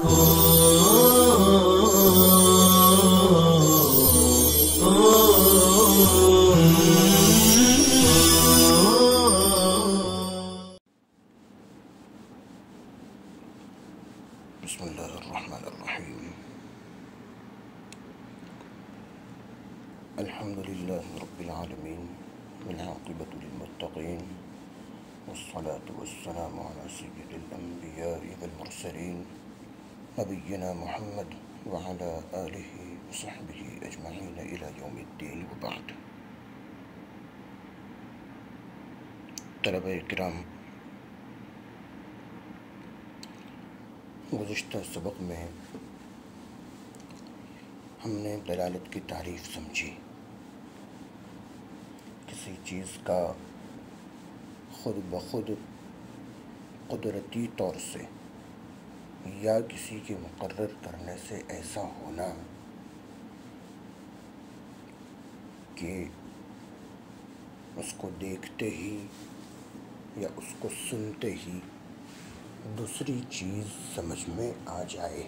بسم اللہ الرحمن الرحیم الحمد للہ رب العالمین والعاقبۃ للمتقین والصلاة والسلام علی سید الانبیاء والمرسلین نبینا محمد وعلی آلہ وصحبہ اجمعین الی یوم الدین وبعد۔ طلبہ کرام، گزشتہ سبق میں ہم نے دلالت کی تعریف سمجھی۔ کسی چیز کا خود بخود قدرتی طور سے یا کسی کے مقرر کرنے سے ایسا ہونا کہ اس کو دیکھتے ہی یا اس کو سنتے ہی دوسری چیز سمجھ میں آ جائے،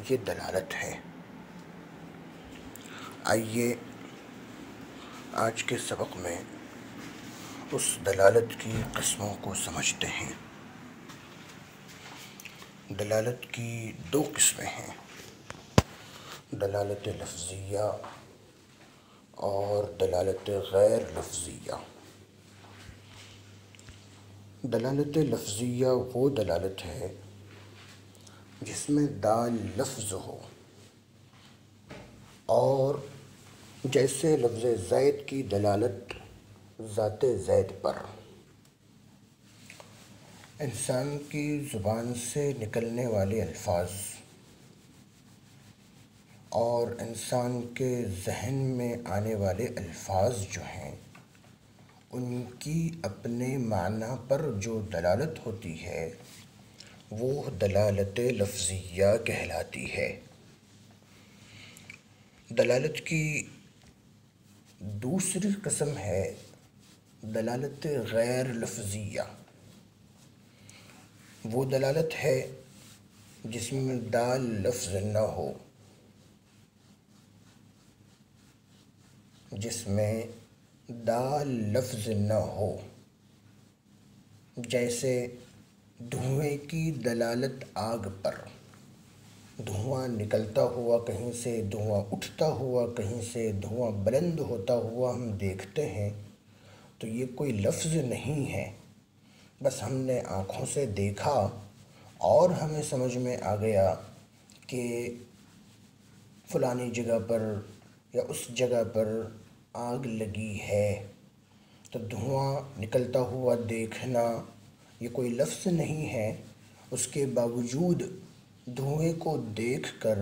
یہ دلالت ہے۔ آئیے آج کے سبق میں اس دلالت کی قسموں کو سمجھتے ہیں۔ دلالت کی دو قسمیں ہیں، دلالت لفظیہ اور دلالت غیر لفظیہ۔ دلالت لفظیہ وہ دلالت ہے جس میں دال لفظ ہو، اور جیسے لفظ زید کی دلالت ذات زید پر، انسان کی زبان سے نکلنے والے الفاظ اور انسان کے ذہن میں آنے والے الفاظ جو ہیں، ان کی اپنے معنی پر جو دلالت ہوتی ہے وہ دلالت لفظیہ کہلاتی ہے۔ دلالت کی دوسری قسم ہے دلالت غیر لفظیہ۔ وہ دلالت ہے جس میں دال لفظ نہ ہو، جس میں دال لفظ نہ ہو، جیسے دھوئیں کی دلالت آگ پر، دھواں نکلتا ہوا کہیں سے، دھواں اٹھتا ہوا کہیں سے، دھواں بلند ہوتا ہوا ہم دیکھتے ہیں تو یہ کوئی لفظ نہیں ہے، بس ہم نے آنکھوں سے دیکھا اور ہمیں سمجھ میں آ گیا کہ فلانی جگہ پر یا اس جگہ پر آگ لگی ہے۔ تو دھواں نکلتا ہوا دیکھنا یہ کوئی لفظ نہیں ہے، اس کے باوجود دھوئیں کو دیکھ کر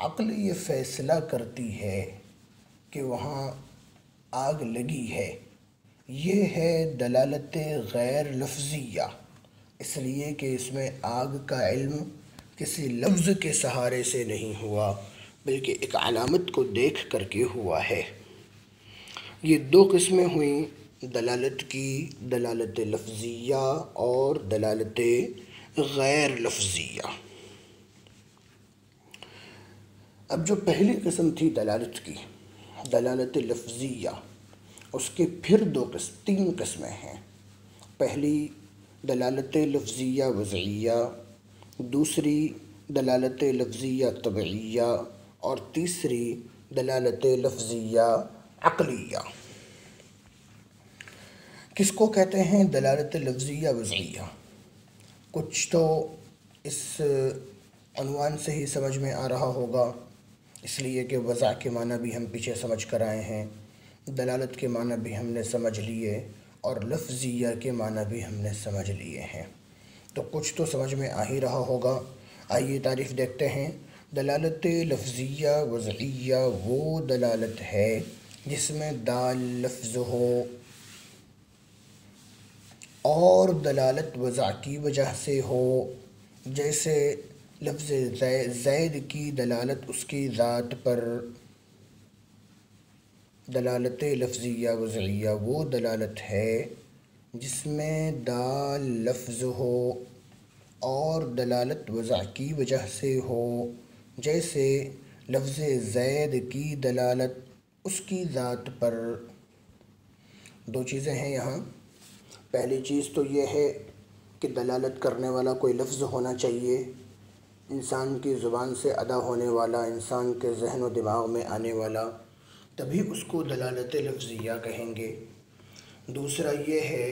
عقل یہ فیصلہ کرتی ہے کہ وہاں آگ لگی ہے۔ یہ ہے دلالت غیر لفظیہ، اس لیے کہ اس میں آگ کا علم کسی لفظ کے سہارے سے نہیں ہوا بلکہ ایک علامت کو دیکھ کر کے ہوا ہے۔ یہ دو قسمیں ہوئیں دلالت کی، دلالت لفظیہ اور دلالت غیر لفظیہ۔ اب جو پہلی قسم تھی دلالت کی، دلالت لفظیہ، اس کے پھر تین قسمیں ہیں۔ پہلی دلالت لفظیہ وضعیہ، دوسری دلالت لفظیہ طبعیہ، اور تیسری دلالت لفظیہ عقلیہ۔ کس کو کہتے ہیں دلالت لفظیہ وضعیہ؟ کچھ تو اس عنوان سے ہی سمجھ میں آ رہا ہوگا، اس لیے کہ وضع کے معنی بھی ہم پیچھے سمجھ کر آئے ہیں، دلالت کے معنی بھی ہم نے سمجھ لیے، اور لفظیہ کے معنی بھی ہم نے سمجھ لیے ہیں، تو کچھ تو سمجھ میں آ ہی رہا ہوگا۔ آئیے تعریف دیکھتے ہیں۔ دلالت لفظیہ وضعیہ وہ دلالت ہے جس میں دال لفظ ہو اور دلالت وضع کی وجہ سے ہو، جیسے لفظ زید کی دلالت اس کی ذات پر۔ دلالت لفظیہ وضعیہ وہ دلالت ہے جس میں دال لفظ ہو اور دلالت وضع کی وجہ سے ہو، جیسے لفظ زید کی دلالت اس کی ذات پر۔ دو چیزیں ہیں یہاں۔ پہلی چیز تو یہ ہے کہ دلالت کرنے والا کوئی لفظ ہونا چاہیے، انسان کی زبان سے ادا ہونے والا، انسان کے ذہن و دماغ میں آنے والا، تبھی اس کو دلالت لفظیہ کہیں گے۔ دوسرا یہ ہے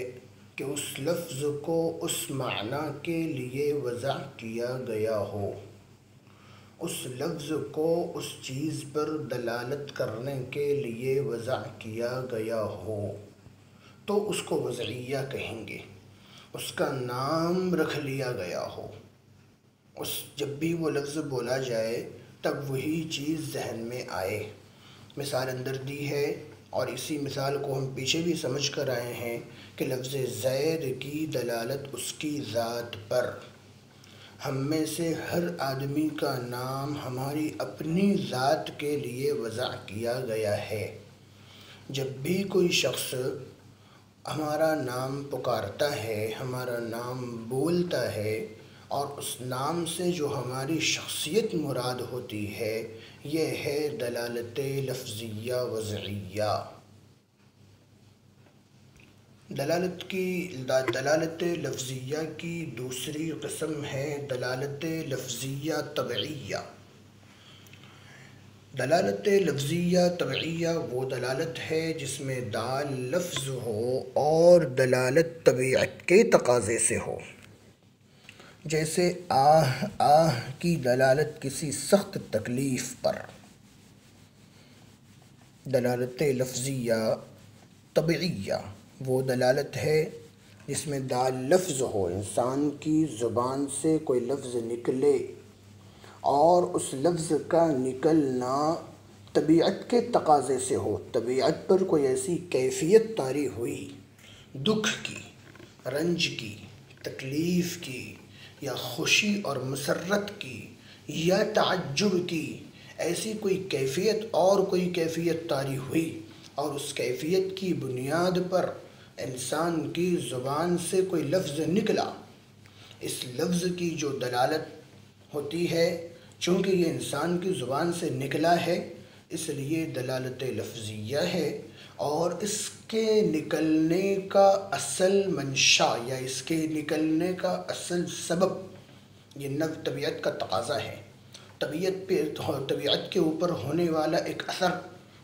کہ اس لفظ کو اس معنی کے لیے وضع کیا گیا ہو، اس لفظ کو اس چیز پر دلالت کرنے کے لیے وضع کیا گیا ہو تو اس کو وضعیہ کہیں گے، اس کا نام رکھ لیا گیا ہو، جب بھی وہ لفظ بولا جائے تب وہی چیز ذہن میں آئے۔ مثال اندر دی ہے اور اسی مثال کو ہم پیچھے بھی سمجھ کر آئے ہیں کہ لفظ زید کی دلالت اس کی ذات پر۔ ہم میں سے ہر آدمی کا نام ہماری اپنی ذات کے لیے وضع کیا گیا ہے۔ جب بھی کوئی شخص ہمارا نام پکارتا ہے، ہمارا نام بولتا ہے، اور اس نام سے جو ہماری شخصیت مراد ہوتی ہے، یہ ہے دلالت لفظیہ وضعیہ۔ دلالت لفظیہ کی دوسری قسم ہے دلالت لفظیہ طبعیہ۔ دلالت لفظیہ طبعیہ وہ دلالت ہے جس میں دال لفظ ہو اور دلالت طبیعت کے تقاضے سے ہو، جیسے آہ آہ کی دلالت کسی سخت تکلیف پر۔ دلالت لفظیہ طبعیہ وہ دلالت ہے جس میں دال لفظ ہو، انسان کی زبان سے کوئی لفظ نکلے اور اس لفظ کا نکلنا طبیعت کے تقاضے سے ہو، طبیعت پر کوئی ایسی کیفیت طاری ہوئی، دکھ کی، رنج کی، تکلیف کی، یا خوشی اور مسرت کی، یا تعجب کی، ایسی کوئی کیفیت اور کوئی کیفیت طاری ہوئی، اور اس کیفیت کی بنیاد پر انسان کی زبان سے کوئی لفظ نکلا۔ اس لفظ کی جو دلالت ہوتی ہے، چونکہ یہ انسان کی زبان سے نکلا ہے اس لیے دلالت لفظیہ ہے، اور اس کے نکلنے کا اصل منشا یا اس کے نکلنے کا اصل سبب یہ طبیعت کا تقاضا ہے، طبیعت کے اوپر ہونے والا ایک اثر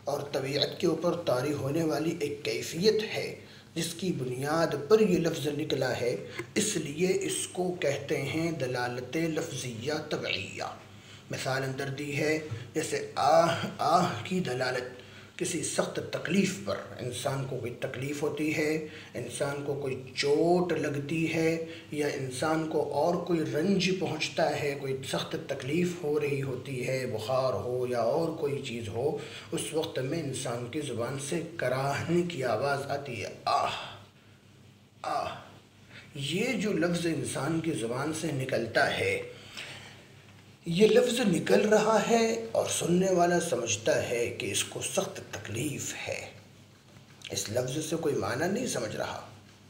اور طبیعت کے اوپر طاری ہونے والی ایک کیفیت ہے جس کی بنیاد پر یہ لفظ نکلا ہے، اس لیے اس کو کہتے ہیں دلالت لفظیہ طبعیہ۔ مثال اندر دی ہے، جیسے آہ آہ کی دلالت کسی سخت تکلیف پر، انسان کو کوئی تکلیف ہوتی ہے، انسان کو کوئی چوٹ لگتی ہے، یا انسان کو اور کوئی رنج پہنچتا ہے، کوئی سخت تکلیف ہو رہی ہوتی ہے، بخار ہو یا اور کوئی چیز ہو، اس وقت میں انسان کی زبان سے کراہنے کی آواز آتی ہے، آہ آہ۔ یہ جو لفظ انسان کی زبان سے نکلتا ہے، یہ لفظ نکل رہا ہے اور سننے والا سمجھتا ہے کہ اس کو سخت تکلیف ہے، اس لفظ سے کوئی معنی نہیں سمجھ رہا،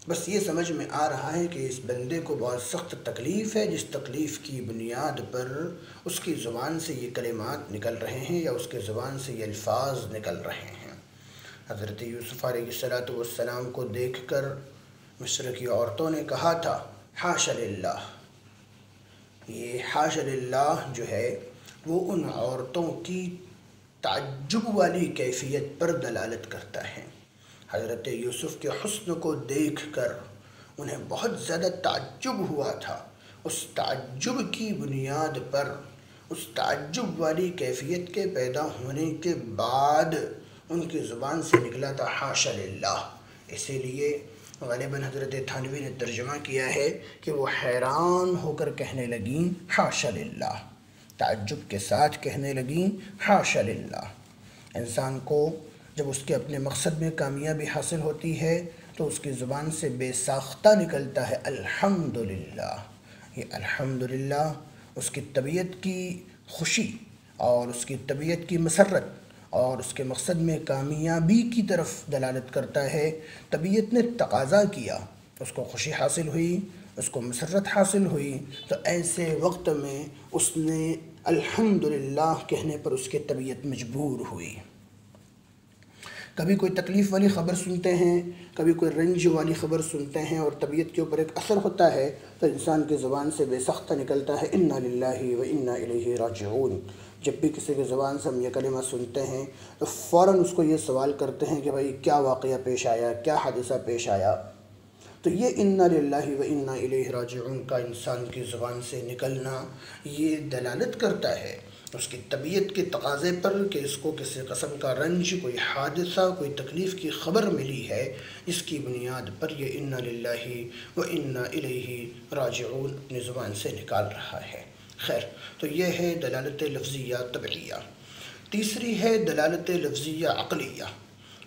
بس یہ سمجھ میں آ رہا ہے کہ اس بندے کو بہت سخت تکلیف ہے، جس تکلیف کی بنیاد پر اس کی زبان سے یہ کلمات نکل رہے ہیں یا اس کی زبان سے یہ الفاظ نکل رہے ہیں۔ حضرت یوسف علیہ السلام کو دیکھ کر مصر کی عورتوں نے کہا تھا، حاش للہ۔ یہ حاش للہ جو ہے وہ ان عورتوں کی تعجب والی کیفیت پر دلالت کرتا ہے۔ حضرت یوسف کے حسن کو دیکھ کر انہیں بہت زیادہ تعجب ہوا تھا، اس تعجب کی بنیاد پر، اس تعجب والی کیفیت کے پیدا ہونے کے بعد ان کی زبان سے نکلا تھا حاش للہ۔ اسی لیے غالباً حضرت تھانوی نے ترجمہ کیا ہے کہ وہ حیران ہو کر کہنے لگیں حاش للہ، تعجب کے ساتھ کہنے لگیں حاش للہ۔ انسان کو جب اس کے اپنے مقصد میں کامیابی حاصل ہوتی ہے تو اس کی زبان سے بے ساختہ نکلتا ہے الحمدللہ۔ یہ الحمدللہ اس کی طبیعت کی خوشی اور اس کی طبیعت کی مسرت اور اس کے مقصد میں کامیابی کی طرف دلالت کرتا ہے۔ طبیعت نے تقاضا کیا، اس کو خوشی حاصل ہوئی، اس کو مسرت حاصل ہوئی، تو ایسے وقت میں اس نے الحمدللہ کہنے پر اس کی طبیعت مجبور ہوئی۔ کبھی کوئی تکلیف والی خبر سنتے ہیں، کبھی کوئی رنج والی خبر سنتے ہیں اور طبیعت کے اوپر ایک اثر ہوتا ہے، تو انسان کی زبان سے بے سختہ نکلتا ہے انا للہ و انا الیہ راجعون۔ جب بھی کسی کی زبان سے ہم یہ کلمہ سنتے ہیں تو فوراً اس کو یہ سوال کرتے ہیں کہ بھائی کیا واقعہ پیش آیا، کیا حادثہ پیش آیا۔ تو یہ انا للہ و انا الیہ راجعون کا انسان کی زبان سے نکلنا یہ دلالت کرتا ہے اس کی طبیعت کے تقاضے پر کہ اس کو کسی قسم کا رنج، کوئی حادثہ، کوئی تکلیف کی خبر ملی ہے، اس کی بنیاد پر یہ انا للہ و انا الیہ راجعون اپنی زبان سے نکال رہا ہے۔ خیر، تو یہ ہے دلالت لفظیہ طبعیہ۔ تیسری ہے دلالت لفظیہ عقلیہ۔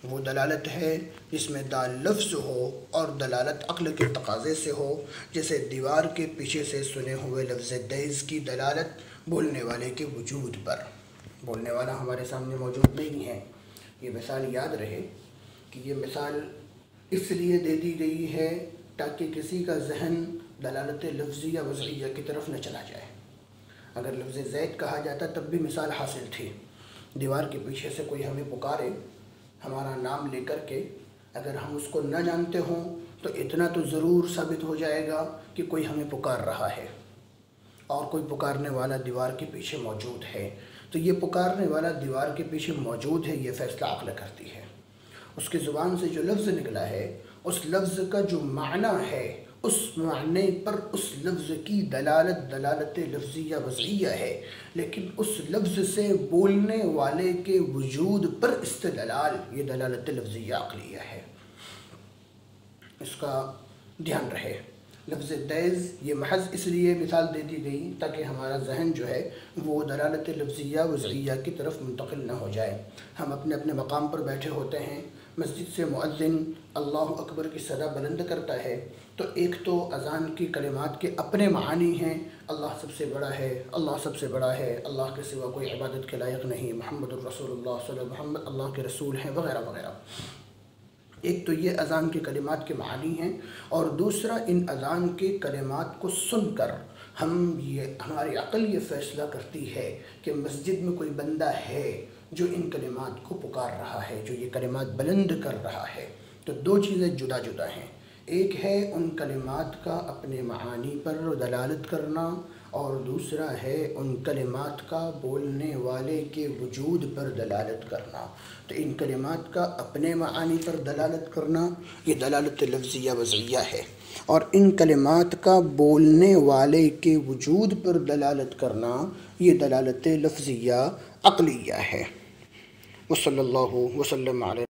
وہ دلالت ہے جس میں دال لفظ ہو اور دلالت عقل کے تقاضے سے ہو، جیسے دیوار کے پیچھے سے سنے ہوئے لفظ دیز کی دلالت بولنے والے کے وجود پر۔ بولنے والا ہمارے سامنے موجود نہیں ہے۔ یہ مثال یاد رہے کہ یہ مثال اس لیے دے دی گئی ہے تاکہ کسی کا ذہن دلالت لفظیہ وضعیہ کی طرف نہ چلا جائے۔ اگر لفظ زید کہا جاتا تب بھی مثال حاصل تھی۔ دیوار کے پیچھے سے کوئی ہمیں پکارے ہمارا نام لے کر کے، اگر ہم اس کو نہ جانتے ہوں تو اتنا تو ضرور ثابت ہو جائے گا کہ کوئی ہمیں پکار رہا ہے اور کوئی پکارنے والا دیوار کے پیچھے موجود ہے۔ تو یہ پکارنے والا دیوار کے پیچھے موجود ہے، یہ فیصلہ عقل کرتی ہے۔ اس کی زبان سے جو لفظ نکلا ہے، اس لفظ کا جو معنی ہے، اس معنی پر اس لفظ کی دلالت لفظیہ وضعیہ ہے، لیکن اس لفظ سے بولنے والے کے وجود پر استدلال یہ دلالت لفظیہ عقلیہ ہے۔ اس کا دھیان رہے۔ لفظ دیز یہ محض اس لیے مثال دے دی گئی تاکہ ہمارا ذہن جو ہے وہ دلالت لفظیہ وضعیہ کی طرف منتقل نہ ہو جائے۔ ہم اپنے اپنے مقام پر بیٹھے ہوتے ہیں، مسجد سے مؤذن اللہ اکبر کی صدا بلند کرتا ہے، تو ایک تو اذان کی کلمات کے اپنے معانی ہیں، اللہ سب سے بڑا ہے، اللہ سب سے بڑا ہے، اللہ کے سوا کوئی عبادت کے لائق نہیں، محمد الرسول اللہ صلی اللہ علیہ وسلم اللہ کے رسول ہیں، وغیرہ وغیرہ۔ ایک تو یہ اذان کے کلمات کے معانی ہیں، اور دوسرا ان اذان کے کلمات کو سن کر ہماری عقل یہ فیصلہ کرتی ہے کہ مسجد میں کوئی بندہ ہے جو ان کلمات کو پکار رہا ہے، جو یہ کلمات بلند کر رہا ہے۔ تو دو چیزیں جدا جدا ہیں، ایک ہے ان کلمات کا اپنے معانی پر دلالت کرنا، اور دوسرا ہے ان کلمات کا بولنے والے کے وجود پر دلالت کرنا۔ تو ان کلمات کا اپنے معانی پر دلالت کرنا یہ دلالت لفظیہ وضعیہ ہے، اور ان کلمات کا بولنے والے کے وجود پر دلالت کرنا یہ دلالت لفظیہ عقلیہ ہے۔ وصلی اللہ وسلم علیہ